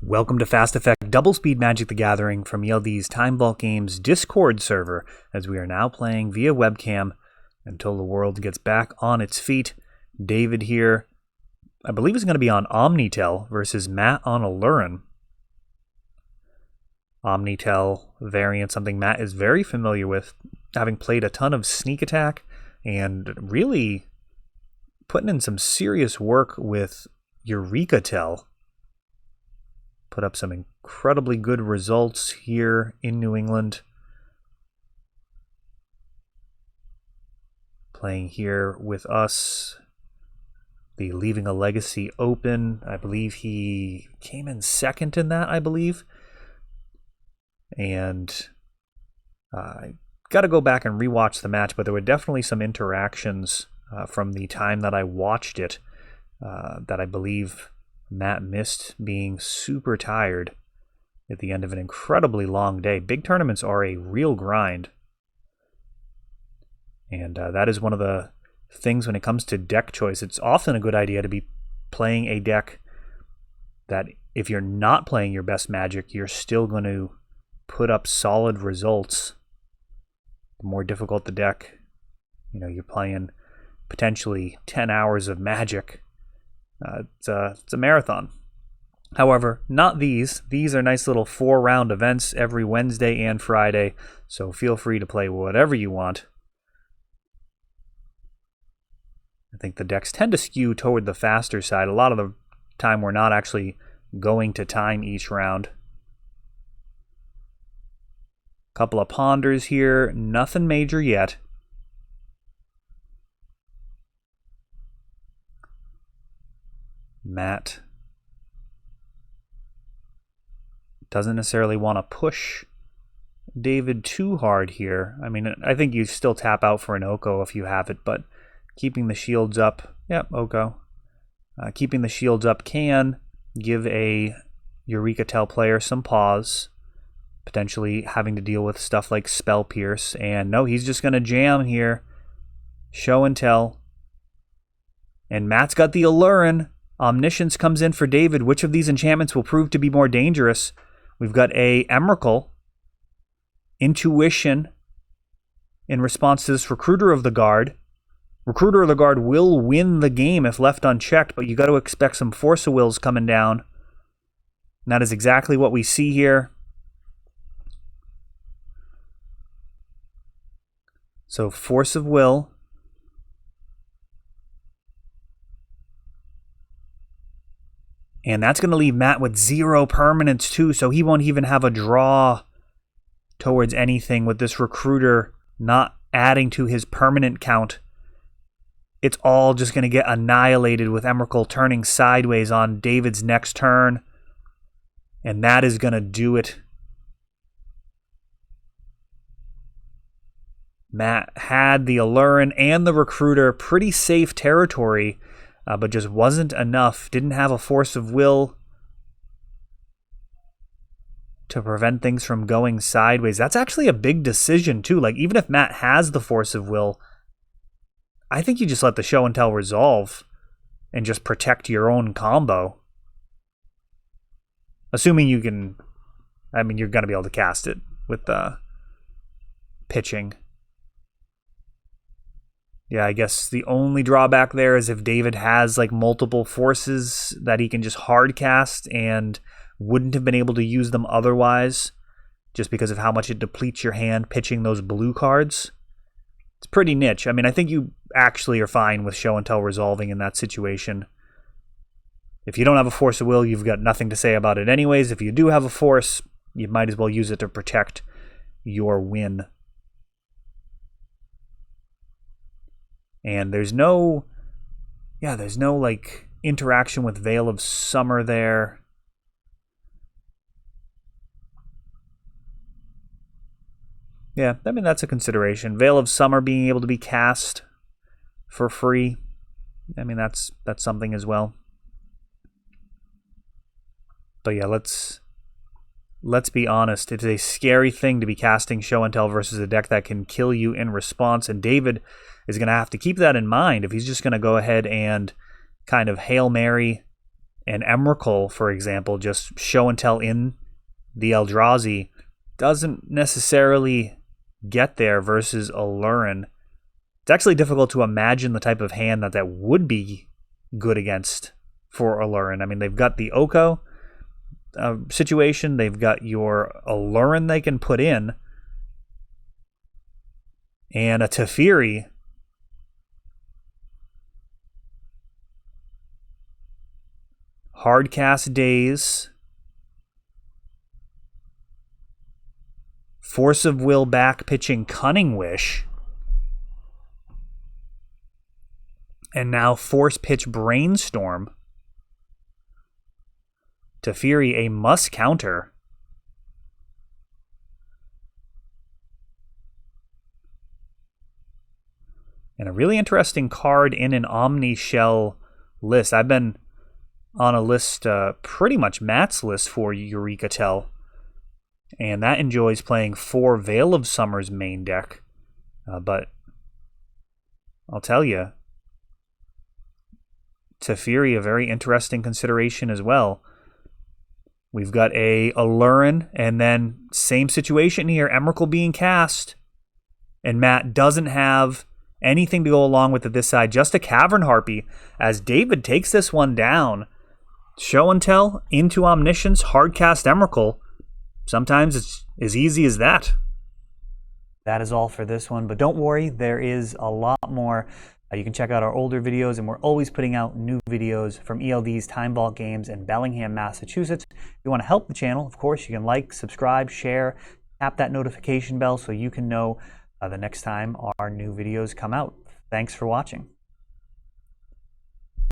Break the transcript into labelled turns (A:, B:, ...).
A: Welcome to Fast Effect Double Speed Magic the Gathering from ELD's Time Vault Games Discord server, as we are now playing via webcam until the world gets back on its feet. David here, I believe, is going to be on Omnitel versus Matt on Aluren. Omnitel variant, something Matt is very familiar with, having played a ton of Sneak Attack and really putting in some serious work with Eurekatel. Put up some incredibly good results here in New England. Playing here with us, the Leaving a Legacy Open. I believe he came in second in that, I believe. And I got to go back and rewatch the match, but there were definitely some interactions from the time that I watched it that I believe Matt missed, being super tired at the end of an incredibly long day. Big tournaments are a real grind. And that is one of the things when it comes to deck choice. It's often a good idea to be playing a deck that if you're not playing your best Magic, you're still going to put up solid results. The more difficult the deck, you're playing potentially 10 hours of Magic. It's a marathon. However, not these. These are nice little 4-round events every Wednesday and Friday, so feel free to play whatever you want. I think the decks tend to skew toward the faster side. A lot of the time we're not actually going to time each round. Couple of ponders here, nothing major yet. Matt doesn't necessarily want to push David too hard here. I mean, I think you still tap out for an Oko if you have it, but keeping the shields up, Oko. Keeping the shields up can give a Eurekatel player some pause, potentially having to deal with stuff like Spell Pierce. And no, he's just going to jam here. Show and tell. And Matt's got the Aluren. Omniscience comes in for David. Which of these enchantments will prove to be more dangerous? We've got a Emrakul. Intuition in response to this Recruiter of the Guard. Recruiter of the Guard will win the game if left unchecked, but you got to expect some Force of Wills coming down. And that is exactly what we see here. So Force of Will. And that's going to leave Matt with 0 permanents too, so he won't even have a draw towards anything with this Recruiter not adding to his permanent count. It's all just going to get annihilated with Emrakul turning sideways on David's next turn. And that is going to do it. Matt had the Aluren and the Recruiter, pretty safe territory, but just wasn't enough. Didn't have a Force of Will to prevent things from going sideways. That's actually a big decision too. Like, even if Matt has the Force of Will, I think you just let the show and tell resolve and just protect your own combo. Assuming you can, you're going to be able to cast it with the pitching. Yeah, I guess the only drawback there is if David has like multiple forces that he can just hard cast and wouldn't have been able to use them otherwise, just because of how much it depletes your hand pitching those blue cards. It's pretty niche. I think you actually are fine with show and tell resolving in that situation. If you don't have a Force of Will, you've got nothing to say about it anyways. If you do have a force, you might as well use it to protect your win. And there's no like interaction with Veil of Summer there. Yeah, that's a consideration. Veil of Summer being able to be cast for free. That's something as well. But yeah, let's be honest. It's a scary thing to be casting Show and Tell versus a deck that can kill you in response. And David is going to have to keep that in mind if he's just going to go ahead and kind of Hail Mary And Emrakul, for example, just show and tell in the Eldrazi doesn't necessarily get there versus Aluren. It's actually difficult to imagine the type of hand that would be good against for Aluren. I mean, they've got the Oko situation. They've got your Aluren they can put in. And a Teferi. Hardcast Daze. Force of Will back pitching Cunning Wish. And now Force Pitch Brainstorm. Teferi, a must counter. And a really interesting card in an Omni Shell list. I've been on a list, pretty much Matt's list for Eureka Tell. And that enjoys playing 4 Veil of Summer's main deck. But I'll tell you, Teferi, a very interesting consideration as well. We've got a Aluren, and then same situation here, Emrakul being cast. And Matt doesn't have anything to go along with it this side, just a Cavern Harpy, as David takes this one down. Show and tell into Omniscience, hardcast Emrakul. Sometimes it's as easy as that. That is all for this one, but don't worry, there is a lot more. You can check out our older videos, and we're always putting out new videos from ELD's Time Vault Games in Bellingham, Massachusetts. If you want to help the channel, of course, you can like, subscribe, share, tap that notification bell so you can know the next time our new videos come out. Thanks for watching.